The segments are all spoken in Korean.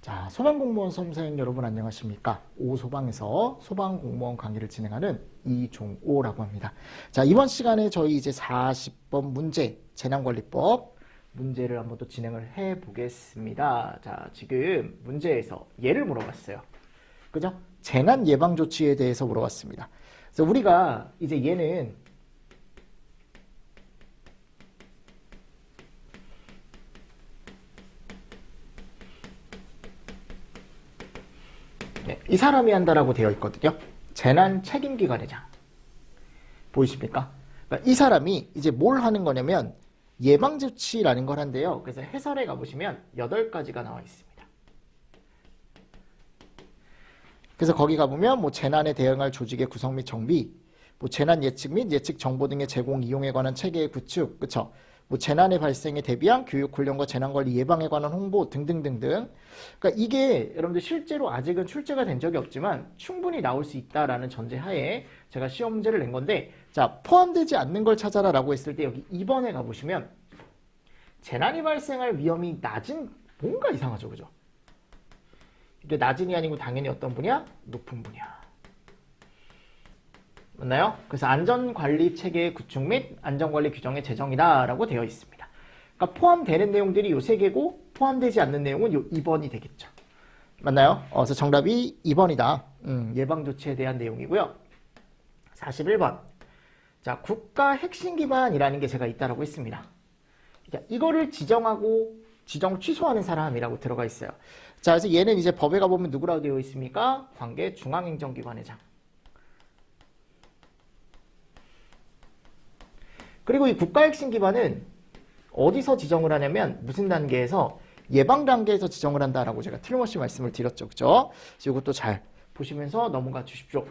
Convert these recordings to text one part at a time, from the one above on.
자, 소방공무원 수험생 여러분 안녕하십니까? 오소방에서 소방공무원 강의를 진행하는 이종오라고 합니다. 자, 이번 시간에 저희 이제 40번 문제, 재난관리법 문제를 한번 또 진행을 해 보겠습니다. 자, 지금 문제에서 예를 물어봤어요. 그죠? 재난 예방 조치에 대해서 물어봤습니다. 그래서 우리가 이제 얘는 이 사람이 한다라고 되어 있거든요. 재난책임기관회장. 보이십니까? 그러니까 이 사람이 이제 뭘 하는 거냐면 예방조치라는 걸 한대요. 그래서 해설에 가보시면 8가지가 나와 있습니다. 그래서 거기 가보면 뭐 재난에 대응할 조직의 구성 및 정비, 뭐 재난 예측 및 예측 정보 등의 제공, 이용에 관한 체계의 구축, 그쵸? 뭐 재난의 발생에 대비한 교육, 훈련과 재난관리 예방에 관한 홍보 등등등등. 그러니까 이게 여러분들 실제로 아직은 출제가 된 적이 없지만 충분히 나올 수 있다라는 전제하에 제가 시험 문제를 낸 건데, 자, 포함되지 않는 걸 찾아라 라고 했을 때 여기 2번에 가보시면 재난이 발생할 위험이 낮은, 뭔가 이상하죠, 그죠? 이게 낮은이 아니고 당연히 어떤 분야? 높은 분야. 맞나요? 그래서 안전관리 체계의 구축 및 안전관리 규정의 제정이다 라고 되어 있습니다. 그러니까 포함되는 내용들이 요 3개고 포함되지 않는 내용은 요 2번이 되겠죠. 맞나요? 그래서 정답이 2번이다. 예방조치에 대한 내용이고요. 41번. 자, 국가 핵심 기반이라는 게 제가 있다라고 했습니다. 자, 이거를 지정하고 지정 취소하는 사람이라고 들어가 있어요. 자, 그래서 얘는 이제 법에 가보면 누구라고 되어 있습니까? 관계 중앙행정기관회장. 그리고 이 국가 핵심 기반은 어디서 지정을 하냐면 무슨 단계에서? 예방 단계에서 지정을 한다라고 제가 틀림없이 말씀을 드렸죠. 그죠? 그래서 이것도 잘 보시면서 넘어가 주십시오.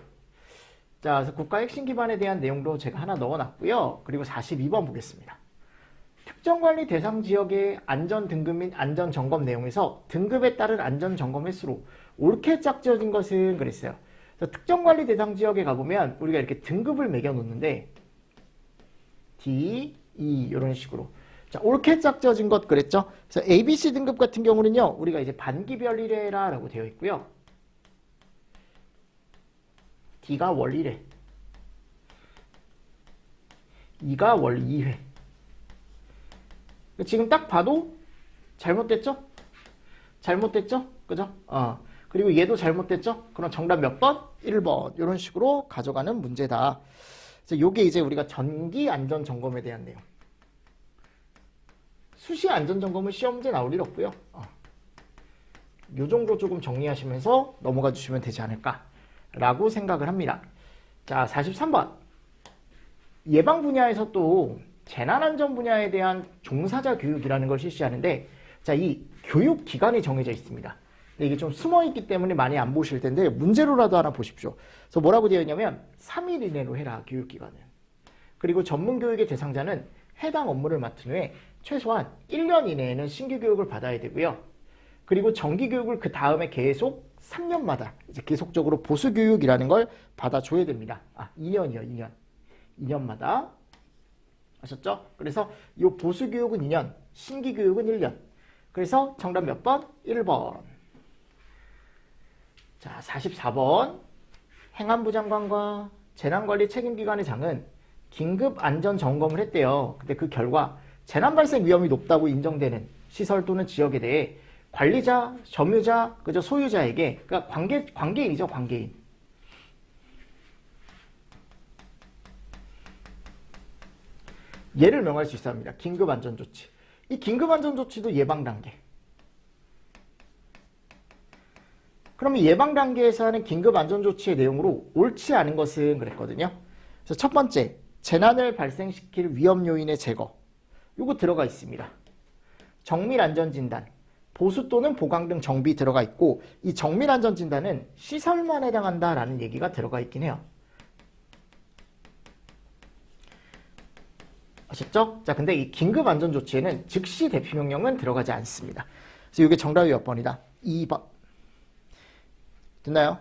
자, 그래서 국가 핵심 기반에 대한 내용도 제가 하나 넣어놨고요. 그리고 42번 보겠습니다. 특정관리 대상 지역의 안전 등급 및 안전 점검 내용에서 등급에 따른 안전 점검 횟수로 옳게 짝지어진 것은 그랬어요. 그래서 특정관리 대상 지역에 가보면 우리가 이렇게 등급을 매겨 놓는데 D, E 이런 식으로. 자, 옳게 짝지어진 것 그랬죠? 그래서 ABC 등급 같은 경우는요, 우리가 이제 반기별 1회라고 되어 있고요. D가 월 1회, E가 월 2회. 지금 딱 봐도 잘못됐죠? 잘못됐죠? 그죠? 그리고 얘도 잘못됐죠? 그럼 정답 몇 번? 1번. 이런 식으로 가져가는 문제다. 그래서 요게 이제 우리가 전기 안전 점검에 대한 내용. 수시 안전 점검은 시험 문제 나올 일 없고요. 요 정도 조금 정리하시면서 넘어가 주시면 되지 않을까라고 생각을 합니다. 자, 43번. 예방 분야에서 또 재난안전 분야에 대한 종사자 교육이라는 걸 실시하는데, 자, 이 교육 기간이 정해져 있습니다. 근데 이게 좀 숨어있기 때문에 많이 안 보실 텐데 문제로라도 하나 보십시오. 그래서 뭐라고 되어 있냐면 3일 이내로 해라, 교육기간은. 그리고 전문교육의 대상자는 해당 업무를 맡은 후에 최소한 1년 이내에는 신규 교육을 받아야 되고요. 그리고 정기교육을 그 다음에 계속 3년마다 이제 계속적으로 보수교육이라는 걸 받아줘야 됩니다. 2년이요, 2년. 2년마다. 아셨죠? 그래서 이 보수교육은 2년, 신규교육은 1년. 그래서 정답 몇 번? 1번. 자, 44번. 행안부 장관과 재난관리 책임기관의장은 긴급 안전 점검을 했대요. 근데 그 결과 재난 발생 위험이 높다고 인정되는 시설 또는 지역에 대해 관리자, 점유자, 그저 소유자에게, 그러니까 관계인이죠, 관계인. 예를 명할 수 있어 합니다. 긴급 안전 조치. 이 긴급 안전 조치도 예방 단계. 그러면 예방 단계에서 하는 긴급 안전 조치의 내용으로 옳지 않은 것은 그랬거든요. 그래서 첫 번째, 재난을 발생시킬 위험 요인의 제거. 요거 들어가 있습니다. 정밀 안전 진단, 보수 또는 보강 등 정비 들어가 있고, 이 정밀 안전 진단은 시설만 해당한다라는 얘기가 들어가 있긴 해요. 아셨죠? 자, 근데 이 긴급 안전 조치에는 즉시 대피 명령은 들어가지 않습니다. 그래서 이게 정답이 몇 번이다? 2번. 됐나요?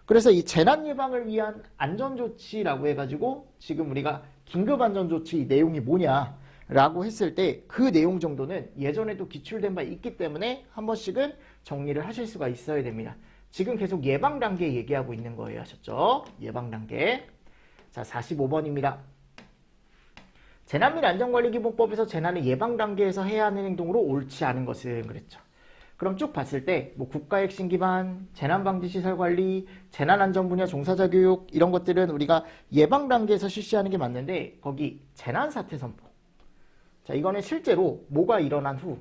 그래서 이 재난 예방을 위한 안전 조치라고 해가지고 지금 우리가 긴급 안전 조치 내용이 뭐냐? 라고 했을 때 그 내용 정도는 예전에도 기출된 바 있기 때문에 한 번씩은 정리를 하실 수가 있어야 됩니다. 지금 계속 예방 단계 얘기하고 있는 거예요. 아셨죠? 예방 단계. 자, 45번입니다. 재난 및 안전관리기본법에서 재난의 예방 단계에서 해야 하는 행동으로 옳지 않은 것은 그랬죠. 그럼 쭉 봤을 때 뭐 국가 핵심 기반, 재난방지시설 관리, 재난안전 분야 종사자 교육 이런 것들은 우리가 예방 단계에서 실시하는 게 맞는데 거기 재난사태 선포. 자, 이거는 실제로 뭐가 일어난 후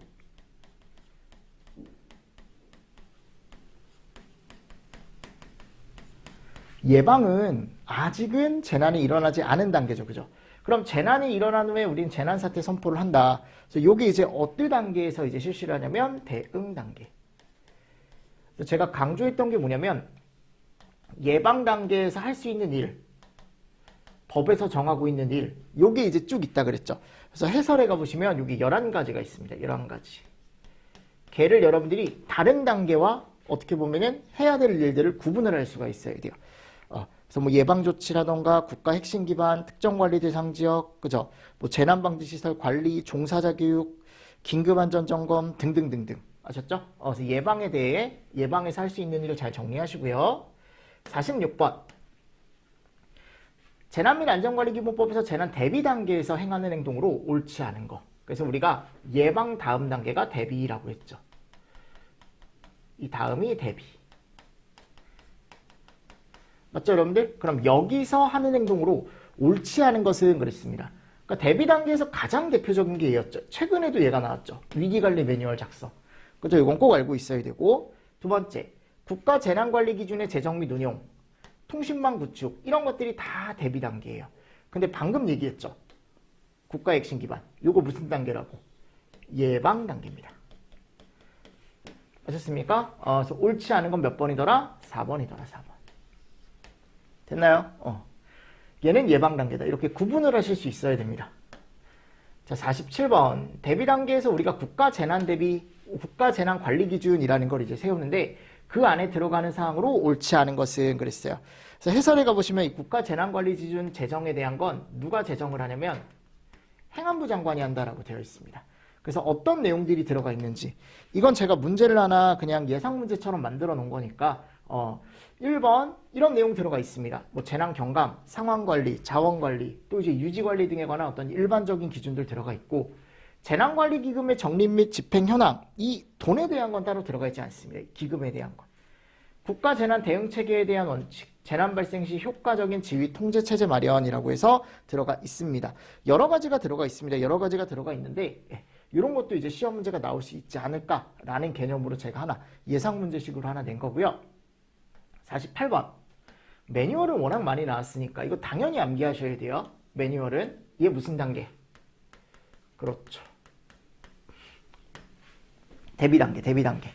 예방은 아직은 재난이 일어나지 않은 단계죠. 그죠? 그럼 재난이 일어난 후에 우린 재난사태 선포를 한다. 그래서 이게 이제 어떤 단계에서 이제 실시를 하냐면 대응 단계. 그래서 제가 강조했던 게 뭐냐면 예방 단계에서 할 수 있는 일, 법에서 정하고 있는 일, 요게 이제 쭉 있다 그랬죠. 그래서 해설에 가보시면 여기 11가지가 있습니다. 11가지. 걔를 여러분들이 다른 단계와 어떻게 보면은 해야 될 일들을 구분을 할 수가 있어야 돼요. 그래서 뭐 예방조치라던가 국가 핵심 기반, 특정관리 대상 지역, 그죠? 뭐 재난방지시설 관리, 종사자 교육, 긴급안전점검 등등등등. 아셨죠? 그래서 예방에 대해 예방에서 할 수 있는 일을 잘 정리하시고요. 46번. 재난 및 안전관리기본법에서 재난 대비 단계에서 행하는 행동으로 옳지 않은 거. 그래서 우리가 예방 다음 단계가 대비라고 했죠. 이 다음이 대비. 맞죠, 여러분들? 그럼 여기서 하는 행동으로 옳지 않은 것은 그랬습니다. 그러니까 대비 단계에서 가장 대표적인 게 얘였죠. 최근에도 얘가 나왔죠. 위기관리 매뉴얼 작성. 그죠? 이건 꼭 알고 있어야 되고. 두 번째, 국가 재난관리 기준의 제정 및 운용, 통신망 구축 이런 것들이 다 대비 단계예요. 근데 방금 얘기했죠. 국가 핵심 기반. 요거 무슨 단계라고? 예방 단계입니다. 아셨습니까? 그래서 옳지 않은 건 몇 번이더라? 4번이더라. 4번. 됐나요? 얘는 예방 단계다. 이렇게 구분을 하실 수 있어야 됩니다. 자, 47번. 대비 단계에서 우리가 국가 재난 대비, 국가 재난 관리 기준이라는 걸 이제 세우는데 그 안에 들어가는 사항으로 옳지 않은 것은 그랬어요. 그래서 해설에 가보시면 이 국가 재난 관리 기준 제정에 대한 건 누가 제정을 하냐면 행안부 장관이 한다라고 되어 있습니다. 그래서 어떤 내용들이 들어가 있는지 이건 제가 문제를 하나 그냥 예상 문제처럼 만들어 놓은 거니까 1번 이런 내용 들어가 있습니다. 뭐 재난 경감, 상황 관리, 자원 관리, 또 이제 유지 관리 등에 관한 어떤 일반적인 기준들 들어가 있고 재난 관리 기금의 적립 및 집행 현황, 이 돈에 대한 건 따로 들어가 있지 않습니다. 기금에 대한 건. 국가 재난 대응 체계에 대한 원칙, 재난 발생 시 효과적인 지휘 통제 체제 마련이라고 해서 들어가 있습니다. 여러 가지가 들어가 있습니다. 여러 가지가 들어가 있는데 이런 것도 이제 시험 문제가 나올 수 있지 않을까라는 개념으로 제가 하나 예상 문제식으로 하나 낸 거고요. 48번. 매뉴얼은 워낙 많이 나왔으니까 이거 당연히 암기하셔야 돼요. 매뉴얼은 이게 무슨 단계? 그렇죠. 대비 단계, 대비 단계.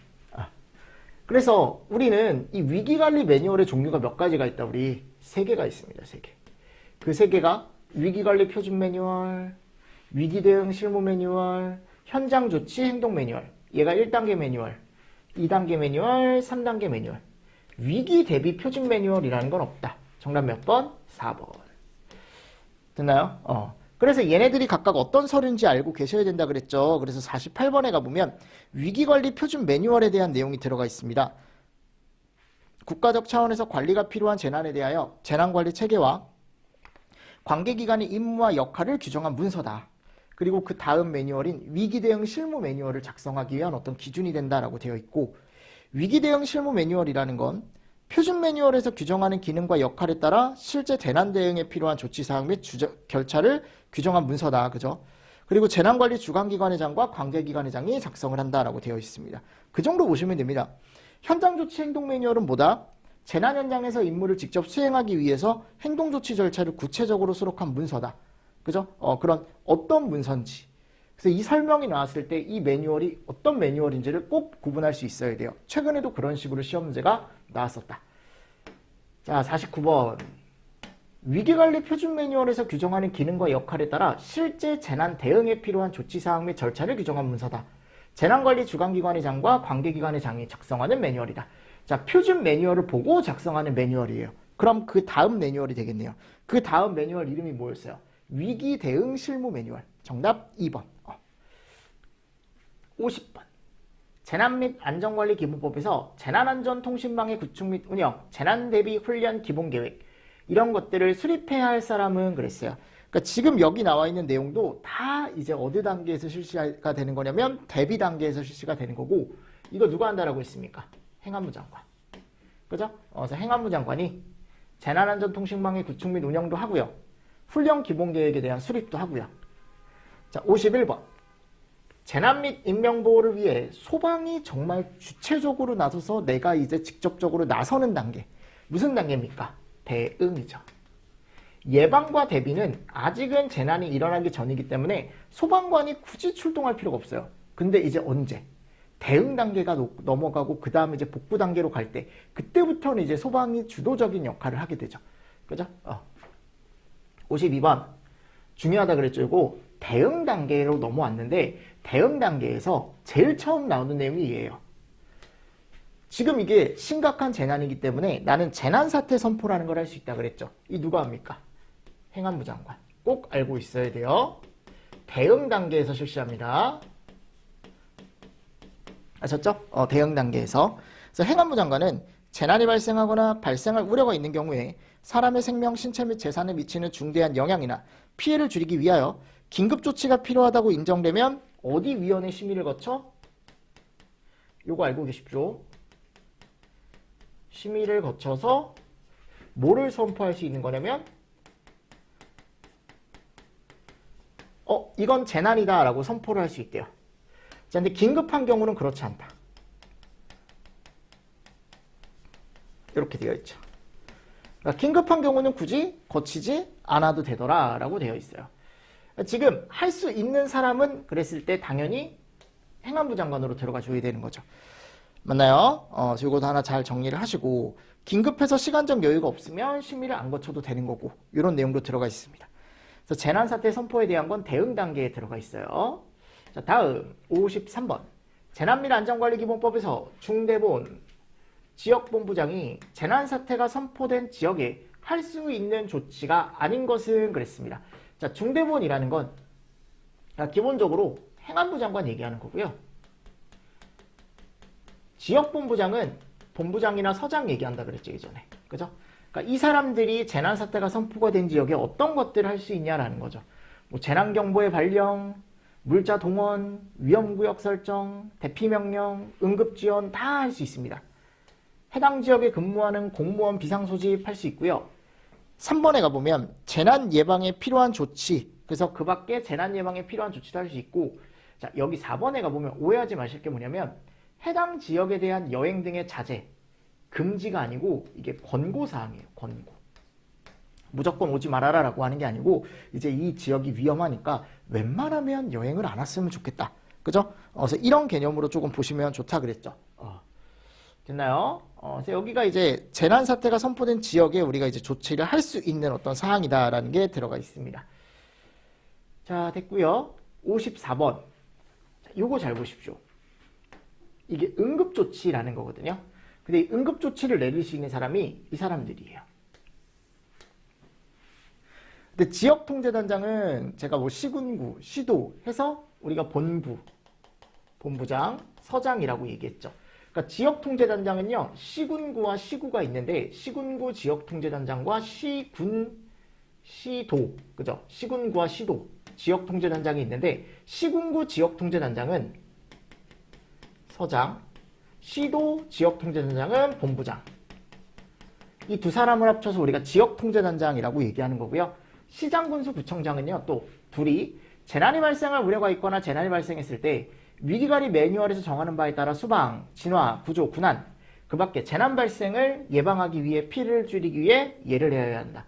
그래서 우리는 이 위기관리 매뉴얼의 종류가 몇 가지가 있다. 우리 3개가 있습니다. 3개. 그 3개가 위기관리 표준 매뉴얼, 위기대응 실무 매뉴얼, 현장조치 행동 매뉴얼. 얘가 1단계 매뉴얼, 2단계 매뉴얼, 3단계 매뉴얼. 위기 대비 표준 매뉴얼이라는 건 없다. 정답 몇 번? 4번. 됐나요? 그래서 얘네들이 각각 어떤 서류인지 알고 계셔야 된다 그랬죠. 그래서 48번에 가보면 위기관리 표준 매뉴얼에 대한 내용이 들어가 있습니다. 국가적 차원에서 관리가 필요한 재난에 대하여 재난관리 체계와 관계기관의 임무와 역할을 규정한 문서다. 그리고 그 다음 매뉴얼인 위기대응 실무 매뉴얼을 작성하기 위한 어떤 기준이 된다라고 되어 있고 위기대응 실무 매뉴얼이라는 건 표준 매뉴얼에서 규정하는 기능과 역할에 따라 실제 재난 대응에 필요한 조치사항 및 결차를 규정한 문서다. 그죠? 그리고 재난관리 주관기관회장과 관계기관회장이 작성을 한다라고 되어 있습니다. 그 정도 보시면 됩니다. 현장조치 행동 매뉴얼은 뭐다? 재난 현장에서 임무를 직접 수행하기 위해서 행동조치 절차를 구체적으로 수록한 문서다. 그죠? 그런 어떤 문서인지. 그래서 이 설명이 나왔을 때 이 매뉴얼이 어떤 매뉴얼인지를 꼭 구분할 수 있어야 돼요. 최근에도 그런 식으로 시험 문제가 나왔었다. 자, 49번. 위기관리 표준 매뉴얼에서 규정하는 기능과 역할에 따라 실제 재난 대응에 필요한 조치사항 및 절차를 규정한 문서다. 재난관리 주관기관회장과 관계기관회장이 작성하는 매뉴얼이다. 자, 표준 매뉴얼을 보고 작성하는 매뉴얼이에요. 그럼 그 다음 매뉴얼이 되겠네요. 그 다음 매뉴얼 이름이 뭐였어요? 위기 대응 실무 매뉴얼. 정답 2번. 50번. 재난 및 안전관리 기본법에서 재난안전통신망의 구축 및 운영, 재난 대비 훈련 기본계획 이런 것들을 수립해야 할 사람은 그랬어요. 그러니까 지금 여기 나와 있는 내용도 다 이제 어느 단계에서 실시가 되는 거냐면 대비 단계에서 실시가 되는 거고, 이거 누가 한다라고 했습니까? 행안부 장관. 그죠? 그래서 행안부 장관이 재난안전통신망의 구축 및 운영도 하고요. 훈련 기본계획에 대한 수립도 하고요. 자, 51번. 재난 및 인명보호를 위해 소방이 정말 주체적으로 나서서 내가 이제 직접적으로 나서는 단계. 무슨 단계입니까? 대응이죠. 예방과 대비는 아직은 재난이 일어나기 전이기 때문에 소방관이 굳이 출동할 필요가 없어요. 근데 이제 언제? 대응 단계가 넘어가고 그 다음에 이제 복구 단계로 갈 때, 그때부터는 이제 소방이 주도적인 역할을 하게 되죠. 그죠? 52번. 중요하다 그랬죠. 이거 대응 단계로 넘어왔는데, 대응 단계에서 제일 처음 나오는 내용이 이에요. 지금 이게 심각한 재난이기 때문에 나는 재난사태 선포라는 걸 할 수 있다 그랬죠. 이 누가 합니까? 행안부 장관. 꼭 알고 있어야 돼요. 대응 단계에서 실시합니다. 아셨죠? 대응 단계에서. 그래서 행안부 장관은 재난이 발생하거나 발생할 우려가 있는 경우에 사람의 생명, 신체 및 재산에 미치는 중대한 영향이나 피해를 줄이기 위하여 긴급 조치가 필요하다고 인정되면 어디 위원회 심의를 거쳐? 요거 알고 계십시오. 심의를 거쳐서 뭐를 선포할 수 있는 거냐면 이건 재난이다 라고 선포를 할 수 있대요. 자, 근데 긴급한 경우는 그렇지 않다. 이렇게 되어 있죠. 그러니까 긴급한 경우는 굳이 거치지 않아도 되더라 라고 되어 있어요. 지금 할 수 있는 사람은 그랬을 때 당연히 행안부 장관으로 들어가 줘야 되는 거죠. 맞나요? 이것도 하나 잘 정리를 하시고, 긴급해서 시간적 여유가 없으면 심의를 안 거쳐도 되는 거고, 이런 내용도 들어가 있습니다. 그래서 재난사태 선포에 대한 건 대응 단계에 들어가 있어요. 자, 다음 53번. 재난 및 안전관리기본법에서 중대본 지역본부장이 재난사태가 선포된 지역에 할 수 있는 조치가 아닌 것은 그랬습니다. 자, 중대본이라는 건 기본적으로 행안부 장관 얘기하는 거고요. 지역본부장은 본부장이나 서장 얘기한다 그랬죠, 예전에. 그죠? 그러니까 이 사람들이 재난사태가 선포가 된 지역에 어떤 것들을 할 수 있냐라는 거죠. 뭐 재난경보의 발령, 물자 동원, 위험구역 설정, 대피명령, 응급지원 다 할 수 있습니다. 해당 지역에 근무하는 공무원 비상소집 할 수 있고요. 3번에 가보면 재난 예방에 필요한 조치, 그래서 그 밖에 재난 예방에 필요한 조치도 할 수 있고, 자, 여기 4번에 가보면 오해하지 마실 게 뭐냐면 해당 지역에 대한 여행 등의 자제, 금지가 아니고 이게 권고사항이에요. 권고. 무조건 오지 말아라 라고 하는 게 아니고 이제 이 지역이 위험하니까 웬만하면 여행을 안 왔으면 좋겠다. 그죠? 그래서 이런 개념으로 조금 보시면 좋다 그랬죠. 됐나요? 그래서 여기가 이제 재난사태가 선포된 지역에 우리가 이제 조치를 할 수 있는 어떤 사항이다라는 게 들어가 있습니다. 자, 됐고요. 54번. 자, 요거 잘 보십시오. 이게 응급조치라는 거거든요. 근데 이 응급조치를 내릴 수 있는 사람이 이 사람들이에요. 근데 지역통제단장은 제가 뭐 시군구, 시도 해서 우리가 본부, 본부장, 서장이라고 얘기했죠. 그러니까 지역통제단장은요, 시군구와 시구가 있는데 시군구 지역통제단장과 시군, 시도, 그죠? 시군구와 시도, 지역통제단장이 있는데 시군구 지역통제단장은 서장, 시도 지역통제단장은 본부장. 이 두 사람을 합쳐서 우리가 지역통제단장이라고 얘기하는 거고요. 시장군수구청장은요, 또 둘이 재난이 발생할 우려가 있거나 재난이 발생했을 때 위기관리 매뉴얼에서 정하는 바에 따라 수방, 진화, 구조, 군안, 그 밖에 재난 발생을 예방하기 위해 피해를 줄이기 위해 예를 해야 한다.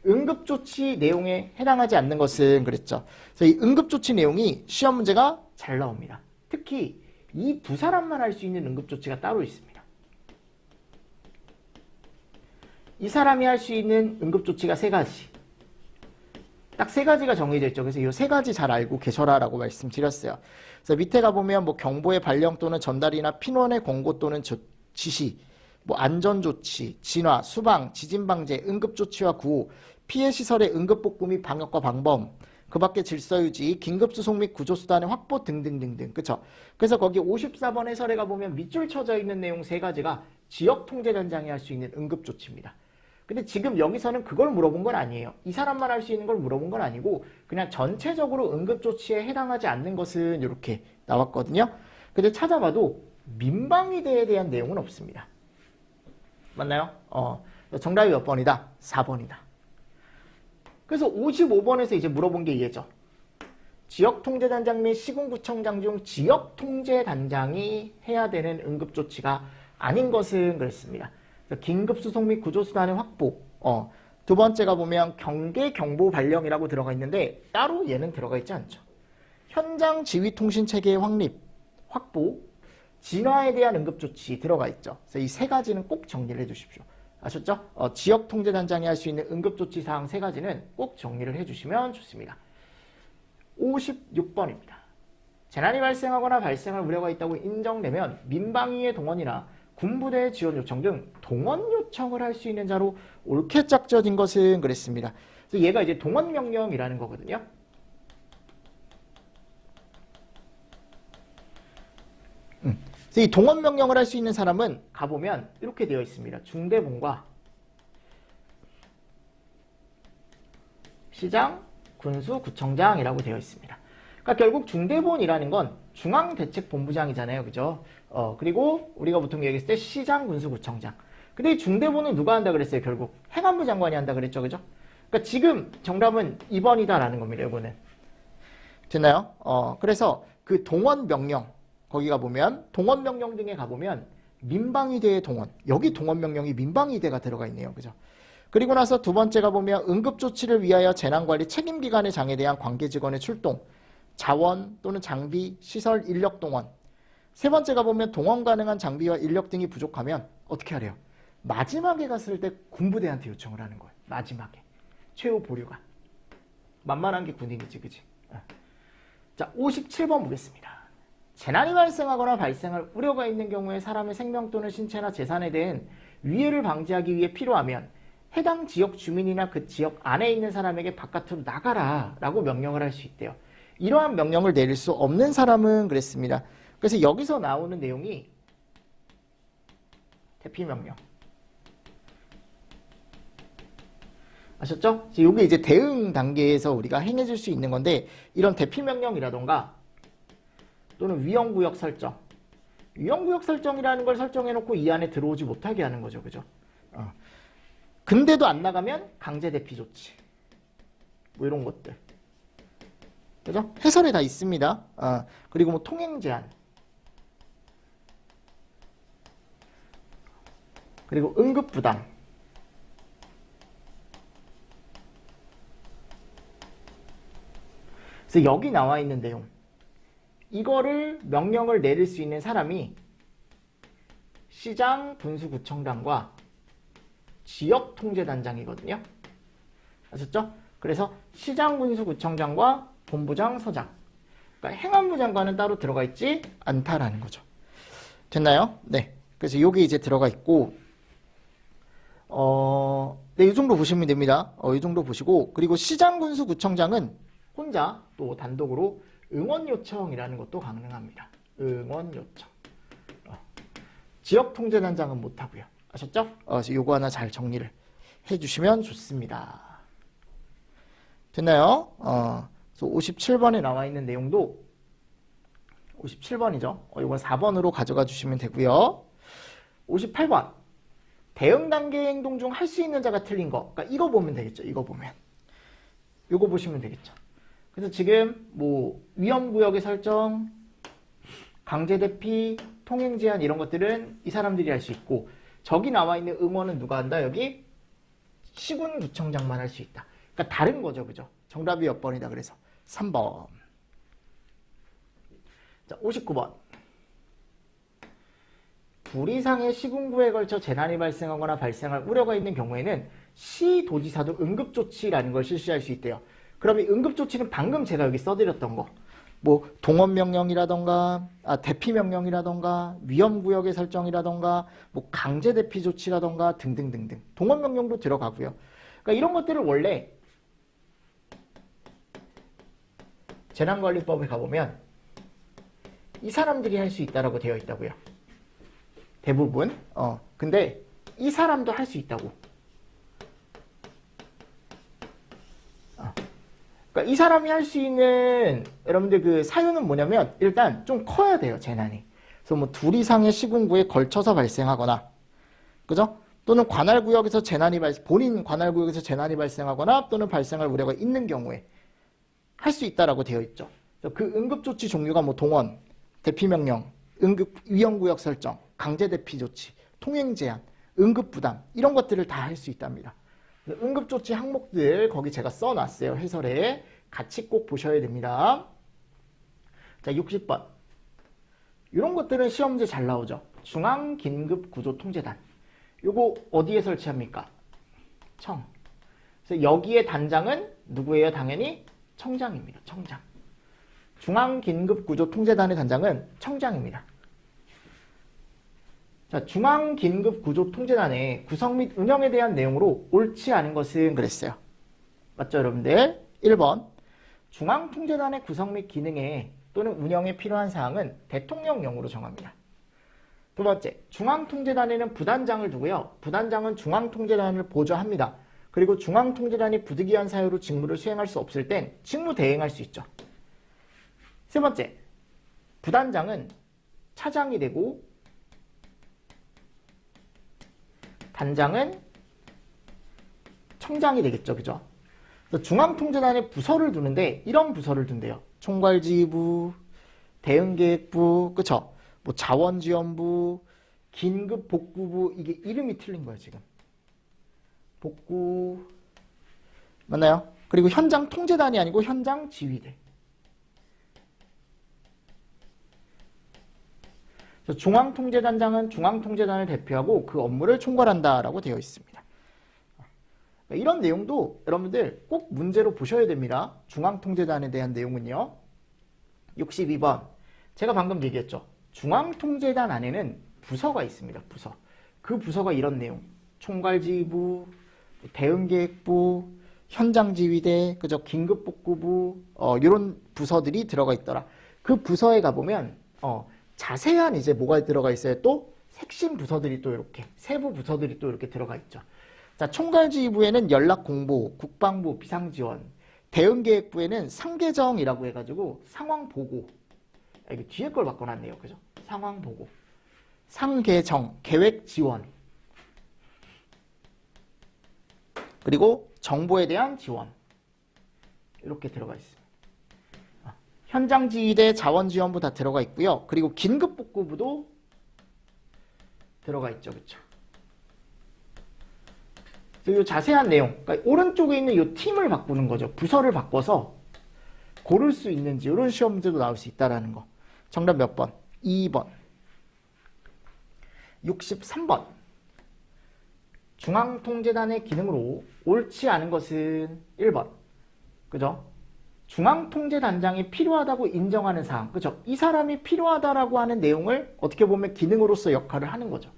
응급조치 내용에 해당하지 않는 것은 그랬죠. 그래서 이 응급조치 내용이 시험 문제가 잘 나옵니다. 특히 이 두 사람만 할 수 있는 응급조치가 따로 있습니다. 이 사람이 할 수 있는 응급조치가 세 가지. 딱 세 가지가 정해져 있죠. 그래서 이 세 가지 잘 알고 계셔라라고 말씀드렸어요. 그래서 밑에 가보면 뭐 경보의 발령 또는 전달이나 피난의 권고 또는 지시, 뭐 안전조치, 진화, 수방, 지진방제, 응급조치와 구호, 피해시설의 응급복구 및 방역과 방법, 그 밖에 질서유지, 긴급수속 및 구조수단의 확보 등등등등. 그쵸? 그래서 거기 54번 해설에 가보면 밑줄 쳐져 있는 내용 3가지가 지역통제단장이 할 수 있는 응급조치입니다. 근데 지금 여기서는 그걸 물어본 건 아니에요. 이 사람만 할 수 있는 걸 물어본 건 아니고 그냥 전체적으로 응급조치에 해당하지 않는 것은 이렇게 나왔거든요. 근데 찾아봐도 민방위대에 대한 내용은 없습니다. 맞나요? 정답이 몇 번이다? 4번이다. 그래서 55번에서 이제 물어본 게 얘죠. 지역통제단장 및 시군구청장 중 지역통제단장이 해야 되는 응급조치가 아닌 것은 그랬습니다. 긴급수속 및 구조수단의 확보. 두 번째가 보면 경계경보 발령이라고 들어가 있는데 따로 얘는 들어가 있지 않죠. 현장 지휘통신체계의 확보, 진화에 대한 응급조치 들어가 있죠. 그래서 이 3가지는 꼭 정리를 해주십시오. 아셨죠? 지역통제단장이 할 수 있는 응급조치 사항 3가지는 꼭 정리를 해주시면 좋습니다. 56번입니다. 재난이 발생하거나 발생할 우려가 있다고 인정되면 민방위의 동원이나 군부대의 지원 요청 등 동원 요청을 할 수 있는 자로 옳게 짝져진 것은 그랬습니다. 그래서 얘가 이제 동원 명령이라는 거거든요. 그래서 이 동원 명령을 할 수 있는 사람은 가보면 이렇게 되어 있습니다. 중대본과 시장, 군수, 구청장이라고 되어 있습니다. 그러니까 결국 중대본이라는 건 중앙대책본부장이잖아요. 그죠? 그리고 우리가 보통 얘기했을 때 시장, 군수, 구청장. 근데 이 중대본은 누가 한다 그랬어요? 결국 행안부 장관이 한다 그랬죠. 그죠? 그러니까 지금 정답은 2번이다라는 겁니다. 이거는. 됐나요? 그래서 그 동원 명령, 거기 가보면 동원 명령 등에 가보면 민방위대의 동원, 여기 동원 명령이 민방위대가 들어가 있네요. 그죠? 그리고 나서 두 번째가 보면 응급조치를 위하여 재난관리 책임기관의 장에 대한 관계직원의 출동, 자원 또는 장비, 시설, 인력 동원. 세 번째가 보면 동원 가능한 장비와 인력 등이 부족하면 어떻게 하래요? 마지막에 갔을 때 군부대한테 요청을 하는 거예요. 마지막에. 최후 보류가. 만만한 게 군인이지, 그지? 자, 57번 보겠습니다. 재난이 발생하거나 발생할 우려가 있는 경우에 사람의 생명 또는 신체나 재산에 대한 위해를 방지하기 위해 필요하면 해당 지역 주민이나 그 지역 안에 있는 사람에게 바깥으로 나가라 라고 명령을 할 수 있대요. 이러한 명령을 내릴 수 없는 사람은 그랬습니다. 그래서 여기서 나오는 내용이 대피명령. 아셨죠? 이게 이제 대응 단계에서 우리가 행해질 수 있는 건데 이런 대피명령이라던가 또는 위험구역 설정. 위험구역 설정이라는 걸 설정해놓고 이 안에 들어오지 못하게 하는 거죠. 그죠? 근데도 안 나가면 강제 대피 조치. 뭐 이런 것들. 그죠? 해설에 다 있습니다. 그리고 뭐 통행 제한. 그리고 응급 부담. 그래서 여기 나와 있는 내용. 이거를 명령을 내릴 수 있는 사람이 시장, 군수구청장과 지역통제단장이거든요. 아셨죠? 그래서 시장, 군수구청장과 본부장, 서장. 그러니까 행안부 장관은 따로 들어가 있지 않다라는 거죠. 됐나요? 네. 그래서 여기 이제 들어가 있고, 네, 이 정도 보시면 됩니다. 이 정도 보시고, 그리고 시장, 군수구청장은 혼자 또 단독으로 응원 요청이라는 것도 가능합니다. 응원 요청. 지역통제단장은 못하고요. 아셨죠? 요거 하나 잘 정리를 해주시면 좋습니다. 됐나요? 그래서 57번에 나와 있는 내용도 57번이죠. 이건 4번으로 가져가 주시면 되고요. 58번. 대응 단계 행동 중 할 수 있는 자가 틀린 거. 그러니까 이거 보면 되겠죠. 이거 보면. 요거 보시면 되겠죠. 그래서 지금 뭐 위험구역의 설정, 강제대피, 통행제한 이런 것들은 이 사람들이 할 수 있고 저기 나와 있는 응원은 누가 한다? 여기 시군구청장만 할 수 있다. 그러니까 다른 거죠. 그죠? 정답이 몇 번이다 그래서 3번. 자, 59번. 불 이상의 시군구에 걸쳐 재난이 발생하거나 발생할 우려가 있는 경우에는 시도지사도 응급조치라는 걸 실시할 수 있대요. 그럼 이 응급조치는 방금 제가 여기 써드렸던 거, 뭐 동원명령이라던가 대피명령이라던가 위험구역의 설정이라던가 뭐 강제대피 조치라던가 등등등등 동원명령도 들어가고요. 그러니까 이런 것들을 원래 재난관리법에 가보면 이 사람들이 할 수 있다라고 되어 있다고요. 대부분. 근데 이 사람도 할 수 있다고. 그러니까 이 사람이 할 수 있는 여러분들 그 사유는 뭐냐면 일단 좀 커야 돼요, 재난이. 그래서 뭐 둘 이상의 시군구에 걸쳐서 발생하거나, 그죠? 또는 관할구역에서 본인 관할구역에서 재난이 발생하거나 또는 발생할 우려가 있는 경우에 할 수 있다라고 되어 있죠. 그래서 그 응급조치 종류가 뭐 동원, 대피명령, 위험구역 설정, 강제대피조치, 통행제한, 응급부담 이런 것들을 다 할 수 있답니다. 응급조치 항목들 거기 제가 써놨어요. 해설에 같이 꼭 보셔야 됩니다. 자, 60번. 이런 것들은 시험 문제 잘 나오죠. 중앙긴급구조통제단. 요거 어디에 설치합니까? 청. 그래서 여기에 단장은 누구예요? 당연히 청장입니다. 청장. 중앙긴급구조통제단의 단장은 청장입니다. 자, 중앙긴급구조통제단의 구성 및 운영에 대한 내용으로 옳지 않은 것은 그랬어요. 맞죠, 여러분들? 1번. 중앙통제단의 구성 및 기능에 또는 운영에 필요한 사항은 대통령령으로 정합니다. 두 번째, 중앙통제단에는 부단장을 두고요. 부단장은 중앙통제단을 보좌합니다. 그리고 중앙통제단이 부득이한 사유로 직무를 수행할 수 없을 땐 직무 대행할 수 있죠. 세 번째, 부단장은 차장이 되고 단장은 청장이 되겠죠. 그죠? 그래서 중앙통제단에 부서를 두는데 이런 부서를 둔대요. 총괄지휘부, 대응계획부, 그쵸? 뭐 자원지원부, 긴급복구부, 이게 이름이 틀린 거예요, 지금. 복구, 맞나요? 그리고 현장 통제단이 아니고 현장 지휘대. 중앙통제단장은 중앙통제단을 대표하고 그 업무를 총괄한다라고 되어 있습니다. 이런 내용도 여러분들 꼭 문제로 보셔야 됩니다. 중앙통제단에 대한 내용은요. 62번. 제가 방금 얘기했죠. 중앙통제단 안에는 부서가 있습니다. 부서. 그 부서가 이런 내용. 총괄지휘부, 대응계획부, 현장지휘대, 그죠? 긴급복구부, 이런 부서들이 들어가 있더라. 그 부서에 가보면, 자세한 이제 뭐가 들어가 있어요? 또 핵심 부서들이 또 이렇게 세부 부서들이 또 이렇게 들어가 있죠. 자, 총괄지휘부에는 연락공보, 국방부, 비상지원, 대응계획부에는 상계정이라고 해가지고 상황보고. 이게 뒤에 걸 바꿔놨네요. 그죠? 상황보고, 상계정, 계획지원, 그리고 정보에 대한 지원 이렇게 들어가 있습니다. 현장지휘대, 자원지원부 다 들어가 있고요. 그리고 긴급복구부도 들어가 있죠. 그렇죠? 그리고 자세한 내용, 그러니까 오른쪽에 있는 이 팀을 바꾸는 거죠. 부서를 바꿔서 고를 수 있는지 이런 시험 문제도 나올 수 있다는 거. 정답 몇 번? 2번. 63번. 중앙통제단의 기능으로 옳지 않은 것은 1번. 그죠? 중앙통제단장이 필요하다고 인정하는 사항. 그죠? 이 사람이 필요하다라고 하는 내용을 어떻게 보면 기능으로서 역할을 하는 거죠.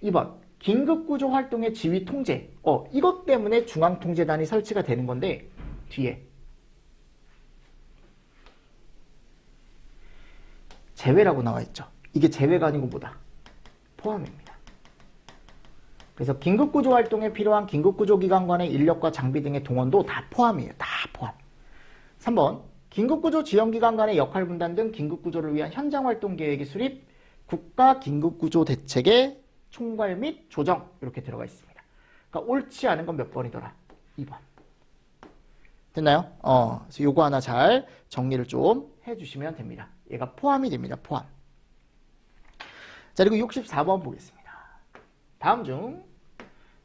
2번. 긴급구조 활동의 지휘 통제. 이것 때문에 중앙통제단이 설치가 되는 건데 뒤에 제외라고 나와 있죠. 이게 제외가 아니고 뭐다? 포함입니다. 그래서 긴급구조 활동에 필요한 긴급구조기관관의 인력과 장비 등의 동원도 다 포함이에요. 다 포함. 3번. 긴급구조 지원기관 간의 역할 분단 등 긴급구조를 위한 현장활동 계획의 수립, 국가 긴급구조 대책의 총괄 및 조정 이렇게 들어가 있습니다. 그러니까 옳지 않은 건 몇 번이더라? 2번. 됐나요? 그래서 요거 하나 잘 정리를 좀 해주시면 됩니다. 얘가 포함이 됩니다. 포함. 자, 그리고 64번 보겠습니다. 다음 중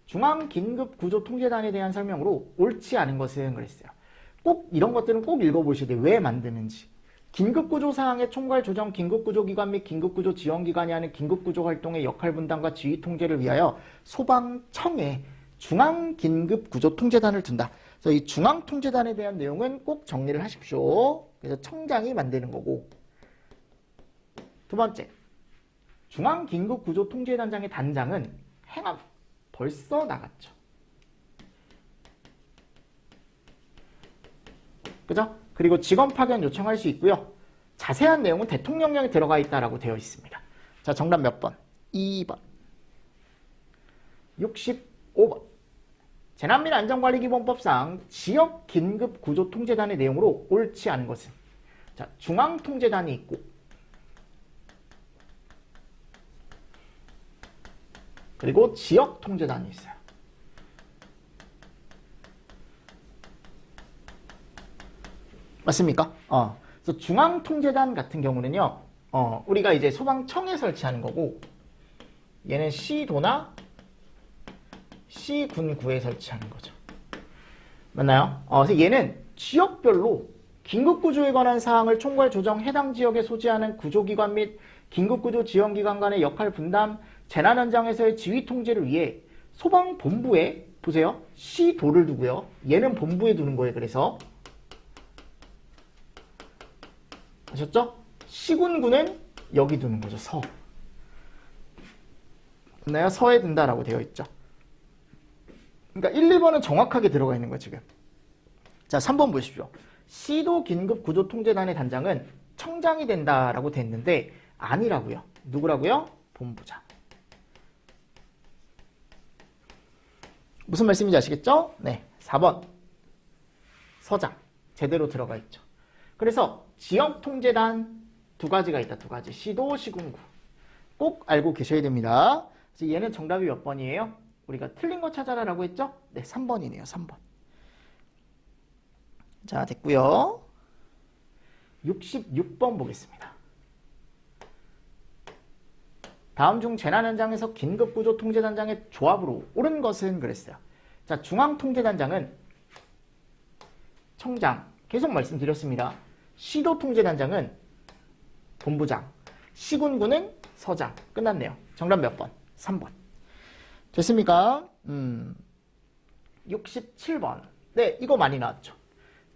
중앙긴급구조통제단에 대한 설명으로 옳지 않은 것은 그랬어요. 꼭 이런 것들은 꼭 읽어보셔야 돼요. 왜 만드는지. 긴급구조사항의 총괄 조정, 긴급구조기관 및 긴급구조지원기관이 하는 긴급구조 활동의 역할 분담과 지휘 통제를 위하여 소방청에 중앙긴급구조통제단을 둔다. 그래서 이 중앙통제단에 대한 내용은 꼭 정리를 하십시오. 그래서 청장이 만드는 거고. 두 번째, 중앙긴급구조통제단장의 단장은 행함. 벌써 나갔죠. 그죠? 그리고 직원 파견 요청할 수 있고요. 자세한 내용은 대통령령에 들어가 있다라고 되어 있습니다. 자, 정답 몇 번? 2번. 65번. 재난및 안전관리기본법상 지역 긴급구조통제단의 내용으로 옳지 않은 것은, 자, 중앙통제단이 있고 그리고 지역통제단이 있어요. 맞습니까? 그래서 중앙통제단 같은 경우는요, 우리가 이제 소방청에 설치하는 거고, 얘는 시도나 시군구에 설치하는 거죠. 맞나요? 그래서 얘는 지역별로 긴급구조에 관한 사항을 총괄 조정, 해당 지역에 소지하는 구조기관 및 긴급구조 지원기관 간의 역할 분담, 재난 현장에서의 지휘 통제를 위해 소방본부에, 보세요, 시도를 두고요. 얘는 본부에 두는 거예요. 그래서 아셨죠? 시군구는 여기 두는 거죠. 서. 맞나요? 서에 둔다라고 되어 있죠. 그러니까 1, 2번은 정확하게 들어가 있는 거예요, 지금. 자, 3번 보십시오. 시도 긴급구조통제단의 단장은 청장이 된다라고 됐는데 아니라고요. 누구라고요? 본부장. 무슨 말씀인지 아시겠죠? 네, 4번. 서장. 제대로 들어가 있죠. 그래서 지역통제단 두 가지가 있다. 두 가지. 시도, 시군구. 꼭 알고 계셔야 됩니다. 그래서 얘는 정답이 몇 번이에요? 우리가 틀린 거 찾아라라고 했죠? 네, 3번이네요. 3번. 자, 됐고요. 66번 보겠습니다. 다음 중 재난 현장에서 긴급구조통제단장의 조합으로 옳은 것은 그랬어요. 자, 중앙통제단장은 청장. 계속 말씀드렸습니다. 시도통제단장은 본부장. 시군구는 서장. 끝났네요. 정답 몇 번? 3번. 됐습니까? 67번. 네, 이거 많이 나왔죠.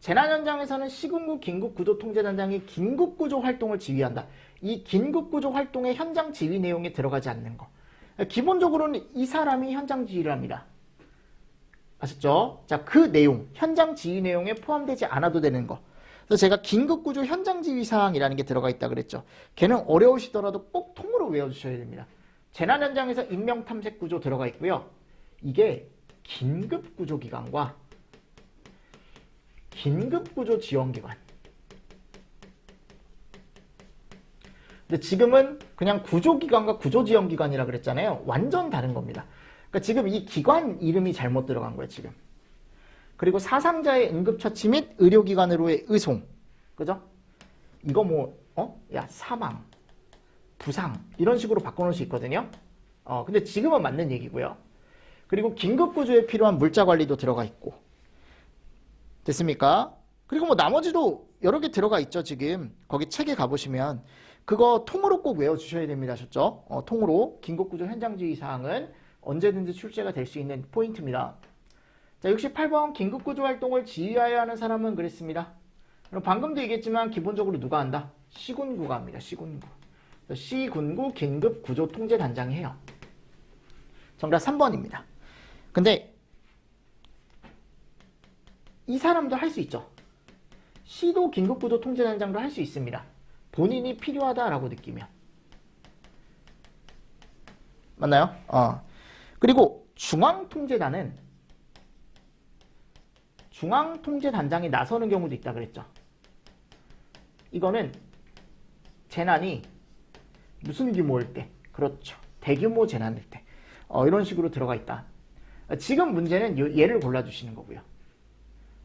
재난 현장에서는 시군구 긴급구조통제단장이 긴급구조 활동을 지휘한다. 이 긴급구조 활동의 현장 지휘 내용에 들어가지 않는 거. 기본적으로는 이 사람이 현장 지휘를 합니다. 아셨죠? 자, 그 내용, 현장 지휘 내용에 포함되지 않아도 되는 거. 그래서 제가 긴급구조 현장 지휘 사항이라는 게 들어가 있다 그랬죠. 걔는 어려우시더라도 꼭 통으로 외워주셔야 됩니다. 재난 현장에서 인명탐색구조 들어가 있고요. 이게 긴급구조기관과 긴급구조지원기관. 근데 지금은 그냥 구조기관과 구조지원기관이라 그랬잖아요. 완전 다른 겁니다. 그러니까 지금 이 기관 이름이 잘못 들어간 거예요, 지금. 그리고 사상자의 응급처치 및 의료기관으로의 의송. 그죠? 이거 뭐, 사망, 부상, 이런 식으로 바꿔놓을 수 있거든요. 근데 지금은 맞는 얘기고요. 그리고 긴급구조에 필요한 물자관리도 들어가 있고. 됐습니까? 그리고 뭐 나머지도 여러 개 들어가 있죠, 지금. 거기 책에 가보시면. 그거 통으로 꼭 외워주셔야 됩니다. 아셨죠? 통으로. 긴급구조 현장지휘 사항은 언제든지 출제가 될 수 있는 포인트입니다. 자, 68번 긴급구조 활동을 지휘하여야 하는 사람은 그랬습니다. 그럼 방금도 얘기했지만 기본적으로 누가 한다? 시군구가 합니다. 시군구. 시군구 긴급구조통제단장이 해요. 정답 3번입니다. 근데 이 사람도 할 수 있죠. 시도 긴급구조통제단장도 할 수 있습니다. 본인이 필요하다라고 느끼면. 맞나요? 그리고 중앙통제단은 중앙통제단장이 나서는 경우도 있다 그랬죠. 이거는 재난이 무슨 규모일 때, 그렇죠. 대규모 재난일 때, 이런 식으로 들어가 있다. 지금 문제는 얘를 골라주시는 거고요.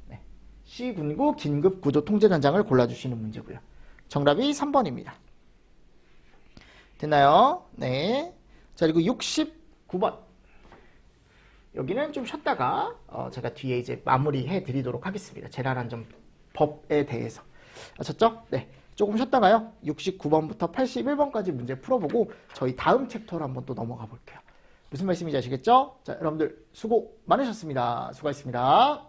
네. 시군구 긴급구조통제단장을 골라주시는 문제고요. 정답이 3번입니다. 됐나요? 네. 자, 그리고 69번. 여기는 좀 쉬었다가 제가 뒤에 이제 마무리해 드리도록 하겠습니다. 재난안전법에 대해서. 아셨죠? 네. 조금 쉬었다가요. 69번부터 81번까지 문제 풀어보고 저희 다음 챕터로 한번 또 넘어가 볼게요. 무슨 말씀인지 아시겠죠? 자, 여러분들 수고 많으셨습니다. 수고하셨습니다.